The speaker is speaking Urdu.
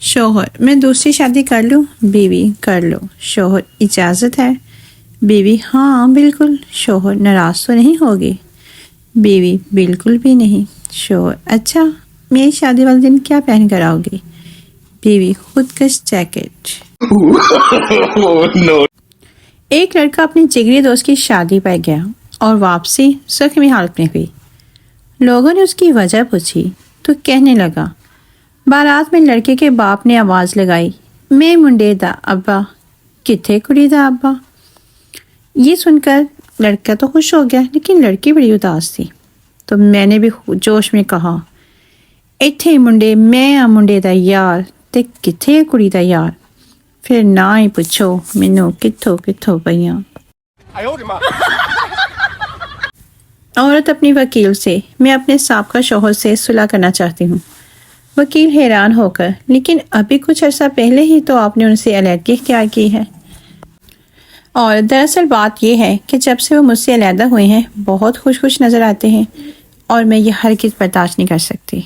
شوہر: میں دوسری شادی کر لوں؟ بیوی: کر لو۔ شوہر: اجازت ہے؟ بیوی: ہاں بالکل۔ شوہر: ناراض تو نہیں ہوگی؟ بیوی: بالکل بھی نہیں۔ شوہر: اچھا، میری شادی والے دن کیا پہن کر آؤ گی؟ بیوی: خود کش جیکٹ۔ ایک لڑکا اپنی جگری دوست کی شادی پر گیا اور واپسی زخمی حالت میں ہوئی۔ لوگوں نے اس کی وجہ پوچھی تو کہنے لگا، بارات میں لڑکے کے باپ نے آواز لگائی، میں منڈے دا ابا، کتھے کڑی دا ابا۔ یہ سن کر لڑکا تو خوش ہو گیا، لیکن لڑکی بڑی اداس تھی۔ تو میں نے بھی جوش میں کہا، ایتھے منڈے میں منڈے دا یار تے کتھے کڑی دا یار، پھر نہ ہی پوچھو مینوں کتھوں کتھوں پئیاں۔ عورت اپنی وکیل سے، میں اپنے سابقہ شوہر سے صلح کرنا چاہتی ہوں۔ وکیل حیران ہو کر، لیکن ابھی کچھ عرصہ پہلے ہی تو آپ نے ان سے علیحدگی اختیار کی ہے۔ اور دراصل بات یہ ہے کہ جب سے وہ مجھ سے علیحدہ ہوئے ہیں بہت خوش نظر آتے ہیں اور میں یہ ہرگز برداشت نہیں کر سکتی۔